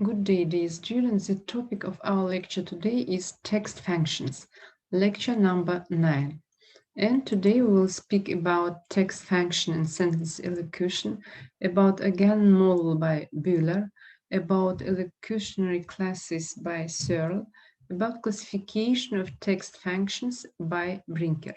Good day, dear students. The topic of our lecture today is text functions, lecture number 9. And today we will speak about text function and sentence elocution, about again model by Bühler, about elocutionary classes by Searle, about classification of text functions by Brinker.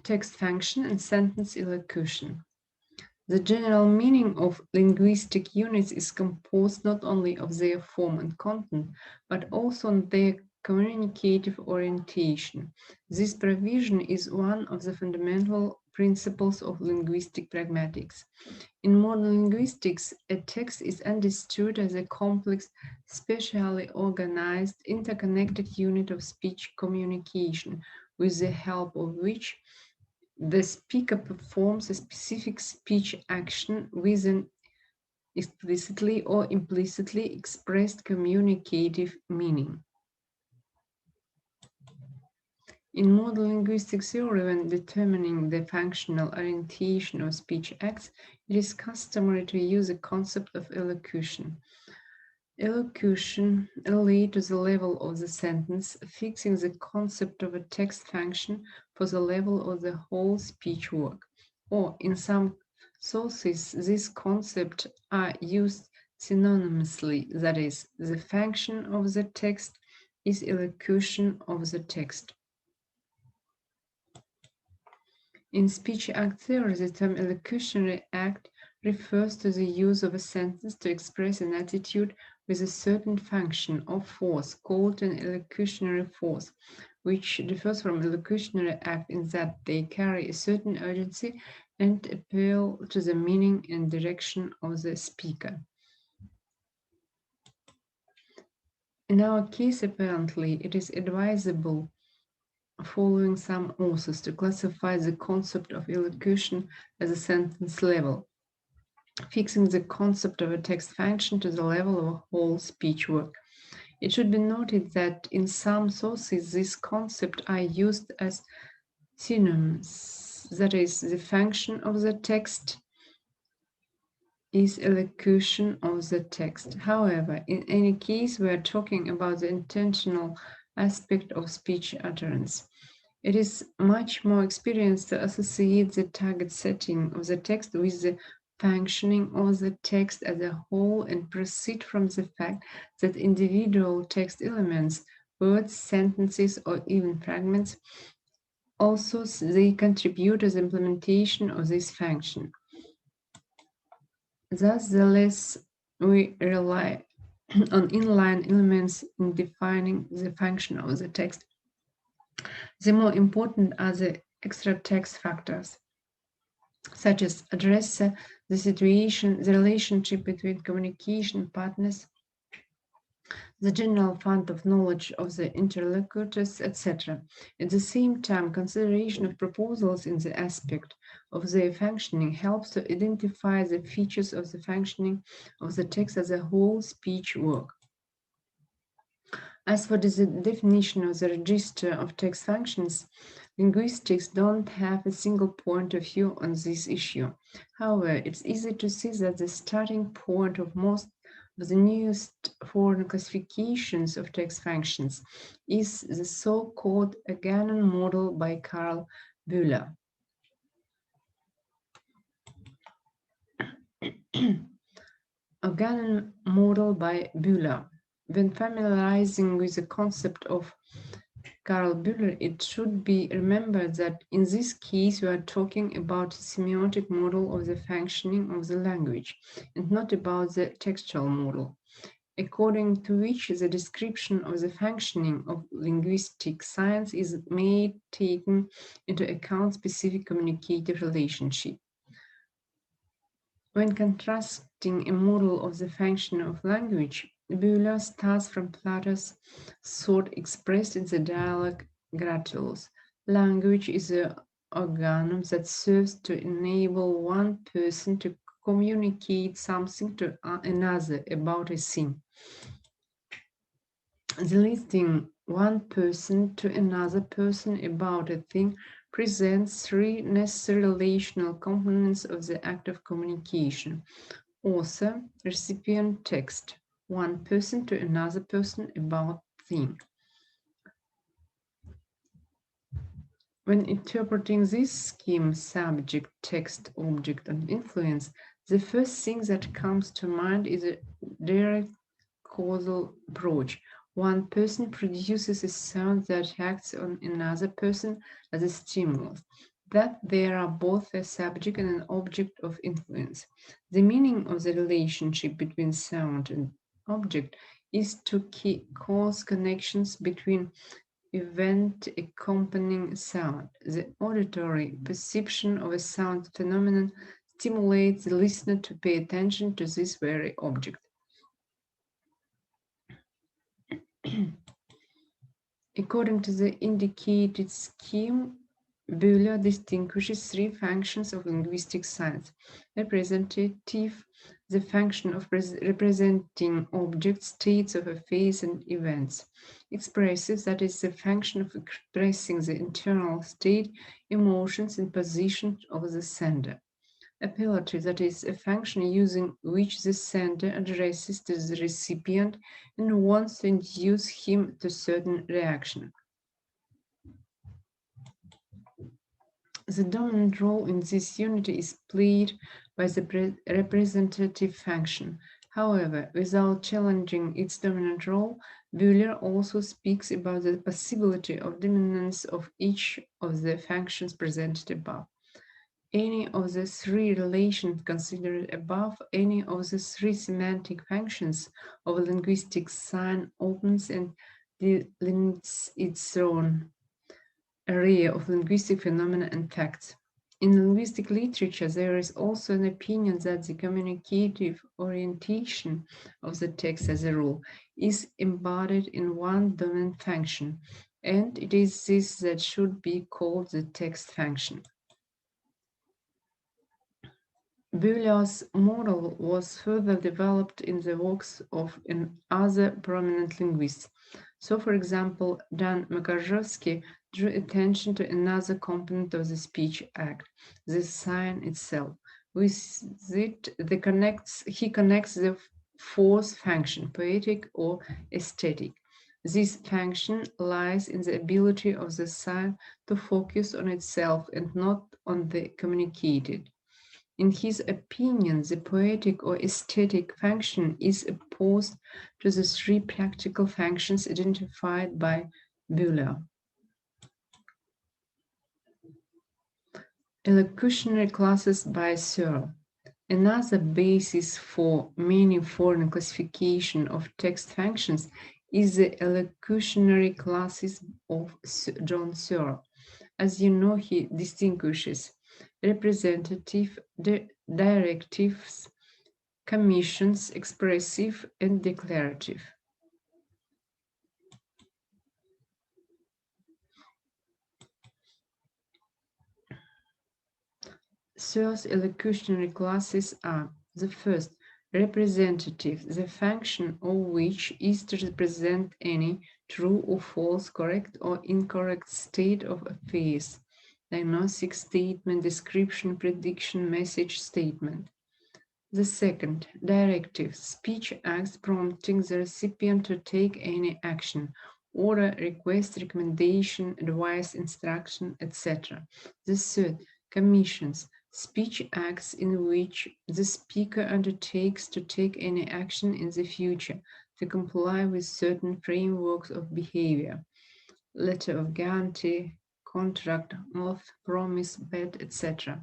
Text function and sentence elocution. The general meaning of linguistic units is composed not only of their form and content, but also on their communicative orientation. This provision is one of the fundamental principles of linguistic pragmatics. In modern linguistics, a text is understood as a complex, spatially organized, interconnected unit of speech communication, with the help of which the speaker performs a specific speech action with an explicitly or implicitly expressed communicative meaning. In modern linguistic theory, when determining the functional orientation of speech acts, it is customary to use the concept of elocution. Elocution relates to the level of the sentence, fixing the concept of a text function for the level of the whole speech work. Or, in some sources, these concepts are used synonymously, that is, the function of the text is elocution of the text. In speech act theory, the term elocutionary act refers to the use of a sentence to express an attitude with a certain function or force called an elocutionary force, which differs from elocutionary act in that they carry a certain urgency and appeal to the meaning and direction of the speaker. In our case, apparently, it is advisable, following some authors, to classify the concept of elocution as a sentence level, fixing the concept of a text function to the level of a whole speech work. It should be noted that in some sources these concepts are used as synonyms, that is, the function of the text is elocution of the text. However, in any case, we are talking about the intentional aspect of speech utterance. It is much more experience to associate the target setting of the text with the functioning of the text as a whole and proceed from the fact that individual text elements, words, sentences, or even fragments, also they contribute to the implementation of this function. Thus, the less we rely on inline elements in defining the function of the text, the more important are the extra text factors, such as address, the situation, the relationship between communication partners, the general fund of knowledge of the interlocutors, etc. At the same time, consideration of proposals in the aspect of their functioning helps to identify the features of the functioning of the text as a whole speech work. As for the definition of the register of text functions, linguistics don't have a single point of view on this issue. However, it's easy to see that the starting point of most of the newest foreign classifications of text functions is the so-called Organon model by Karl Bühler. Organon model by Bühler. When familiarizing with the concept of Karl Bühler, it should be remembered that in this case we are talking about a semiotic model of the functioning of the language and not about the textual model, according to which the description of the functioning of linguistic science is made taking into account specific communicative relationship. When contrasting a model of the function of language, Bühler starts from Plato's thought expressed in the dialogue Gratulus. Language is an organum that serves to enable one person to communicate something to another about a thing. The listing one person to another person about a thing presents three necessary relational components of the act of communication. Author, recipient, text. One person to another person about thing. When interpreting this scheme, subject, text, object, and influence, the first thing that comes to mind is a direct causal approach. One person produces a sound that acts on another person as a stimulus. That there are both a subject and an object of influence. The meaning of the relationship between sound and object is to cause connections between event accompanying sound. The auditory perception of a sound phenomenon stimulates the listener to pay attention to this very object. According to the indicated scheme, Bühler distinguishes three functions of linguistic science: representative, the function of representing objects, states of affairs, and events; expressive, that is the function of expressing the internal state, emotions, and position of the sender; appellative, that is a function using which the sender addresses to the recipient and wants to induce him to certain reaction. The dominant role in this unity is played by the representative function. However, without challenging its dominant role, Bühler also speaks about the possibility of dominance of each of the functions presented above. Any of the three relations considered above, any of the three semantic functions of a linguistic sign opens and delimits its own array of linguistic phenomena and facts. In linguistic literature, there is also an opinion that the communicative orientation of the text as a rule is embodied in one dominant function, and it is this that should be called the text function. Bühler's model was further developed in the works of other prominent linguists. So, for example, Dan Makarjovsky drew attention to another component of the speech act, the sign itself. With it, he connects the fourth function, poetic or aesthetic. This function lies in the ability of the sign to focus on itself and not on the communicated. In his opinion, the poetic or aesthetic function is opposed to the three practical functions identified by Bühler. Elocutionary classes by Searle. Another basis for many foreign classification of text functions is the elocutionary classes of John Searle. As you know, he distinguishes representative, directives, commissions, expressive, and declarative. Searle's elocutionary classes are: the first, representative, the function of which is to represent any true or false, correct or incorrect state of affairs, diagnostic statement, description, prediction, message, statement. The second, directive, speech acts prompting the recipient to take any action, order, request, recommendation, advice, instruction, etc. The third, commissions, speech acts in which the speaker undertakes to take any action in the future to comply with certain frameworks of behavior, letter of guarantee, contract, oath, promise, bet, etc.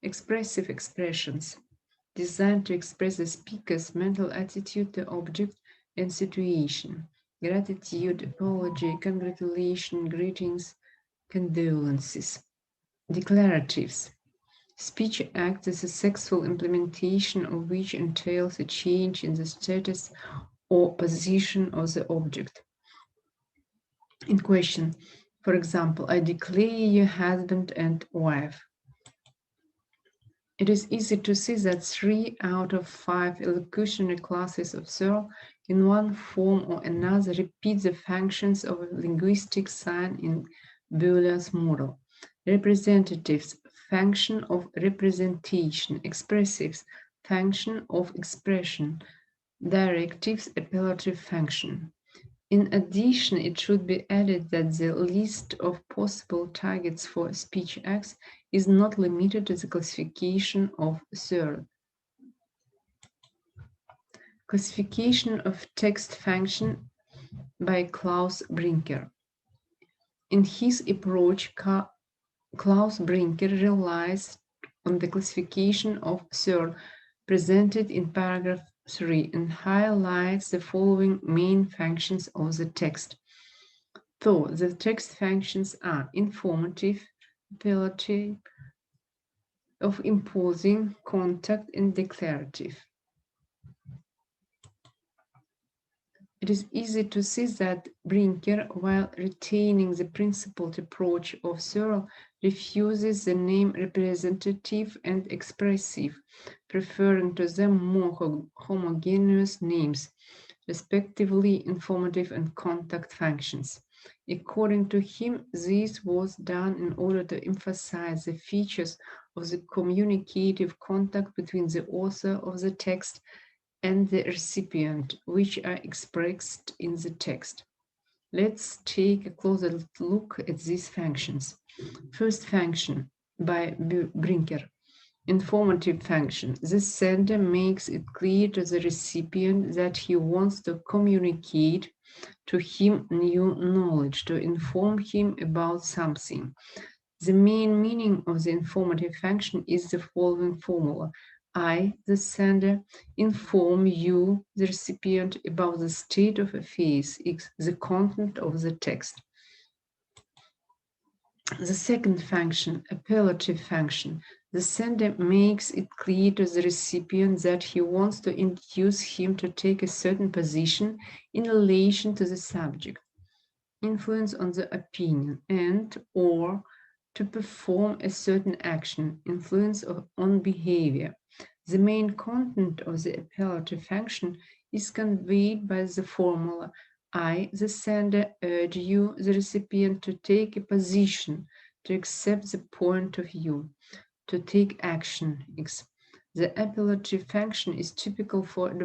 Expressive expressions, designed to express the speaker's mental attitude to object and situation: gratitude, apology, congratulation, greetings, condolences. Declaratives, speech acts as a sexual implementation of which entails a change in the status or position of the object in question. For example, I declare you husband and wife. It is easy to see that 3 out of 5 elocutionary classes of Searle, in one form or another, repeat the functions of a linguistic sign in Bühler's model. Representatives, function of representation; expressives, function of expression, directives appellative function. In addition, it should be added that the list of possible targets for speech acts is not limited to the classification of third. Classification of text function by Klaus Brinker. In his approach, Klaus Brinker relies on the classification of third presented in paragraph 3 and highlights the following main functions of the text. So, the text functions are informative, appellative, of imposing, contact, and declarative. It is easy to see that Brinker, while retaining the principled approach of Searle, refuses the name representative and expressive, preferring to them more homogeneous names, respectively informative and contact functions. According to him, this was done in order to emphasize the features of the communicative contact between the author of the text and the recipient, which are expressed in the text. Let's take a closer look at these functions. First function by Brinker, informative function. The sender makes it clear to the recipient that he wants to communicate to him new knowledge, to inform him about something. The main meaning of the informative function is the following formula. I, the sender, inform you, the recipient, about the state of affairs, the content of the text. The second function, appellative function. The sender makes it clear to the recipient that he wants to induce him to take a certain position in relation to the subject, influence on the opinion, and or to perform a certain action, influence on behavior. The main content of the appellative function is conveyed by the formula I, the sender, urge you, the recipient, to take a position, to accept the point of view, to take action. The appellative function is typical for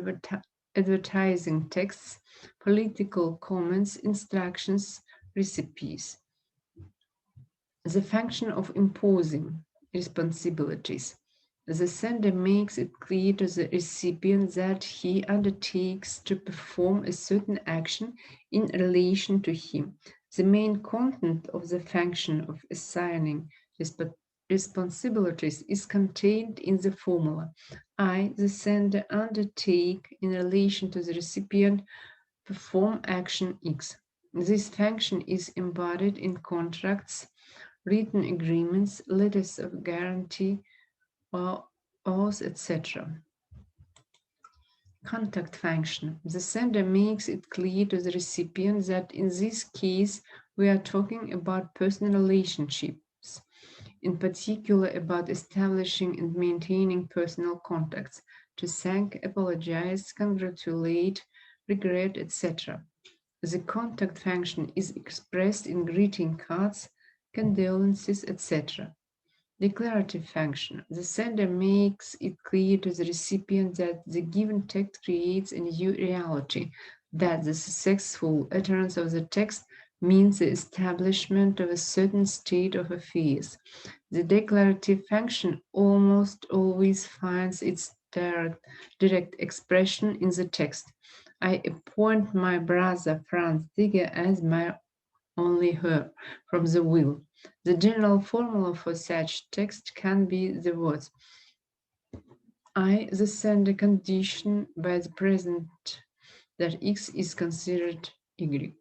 advertising texts, political comments, instructions, recipes. The function of imposing responsibilities. The sender makes it clear to the recipient that he undertakes to perform a certain action in relation to him. The main content of the function of assigning responsibilities is contained in the formula I, the sender, undertake in relation to the recipient perform action X. This function is embodied in contracts, written agreements, letters of guarantee, oaths, etc. Contact function. The sender makes it clear to the recipient that in this case we are talking about personal relationships, in particular about establishing and maintaining personal contacts, to thank, apologize, congratulate, regret, etc. The contact function is expressed in greeting cards, condolences, etc. Declarative function. The sender makes it clear to the recipient that the given text creates a new reality, that the successful utterance of the text means the establishment of a certain state of affairs. The declarative function almost always finds its direct expression in the text. I appoint my brother Franz Digger as my only heir from the will. The general formula for such text can be the words I, the sender, condition by the present that X is considered Y.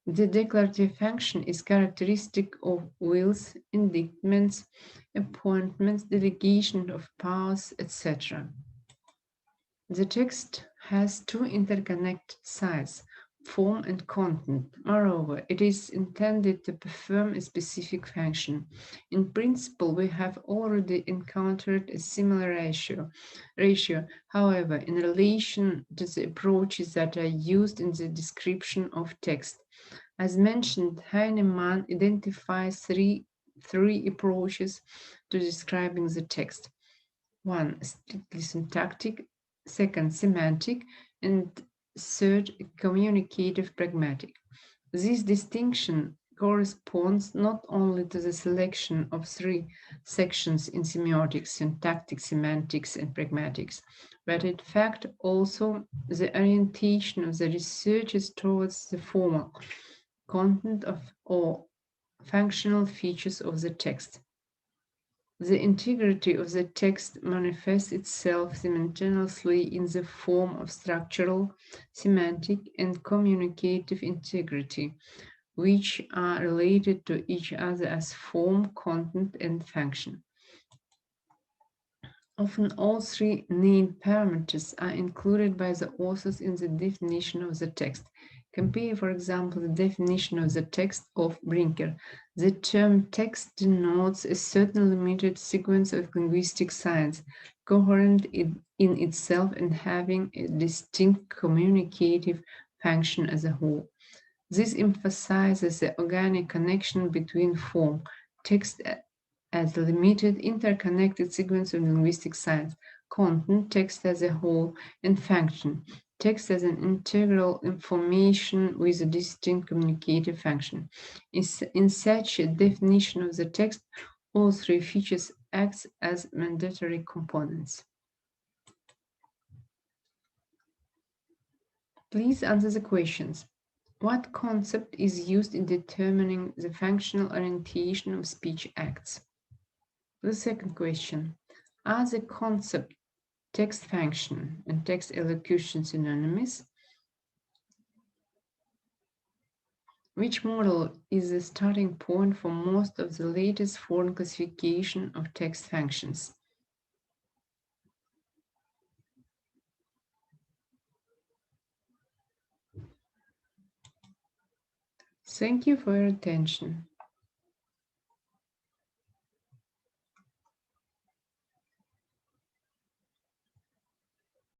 The declarative function is characteristic of wills, indictments, appointments, delegation of powers, etc. The text has two interconnected sides, form and content. Moreover, it is intended to perform a specific function. In principle, we have already encountered a similar ratio. However, in relation to the approaches that are used in the description of text. As mentioned, Heinemann identifies three approaches to describing the text. One, strictly syntactic, second, semantic, and third, communicative pragmatic. This distinction corresponds not only to the selection of three sections in semiotics, syntactic, semantics, and pragmatics, but in fact also the orientation of the researchers towards the formal content of or functional features of the text. The integrity of the text manifests itself simultaneously in the form of structural, semantic, and communicative integrity, which are related to each other as form, content, and function. Often all three named parameters are included by the authors in the definition of the text. Compare, for example, the definition of the text of Brinker. The term text denotes a certain limited sequence of linguistic science, coherent in itself and having a distinct communicative function as a whole. This emphasizes the organic connection between form, text as a limited interconnected sequence of linguistic science, content, text as a whole, and function, text as an integral information with a distinct communicative function. In such a definition of the text, all three features act as mandatory components. Please answer the questions. What concept is used in determining the functional orientation of speech acts? The second question, are the concept text function and text elocution synonymous? Which model is the starting point for most of the latest form classification of text functions? Thank you for your attention.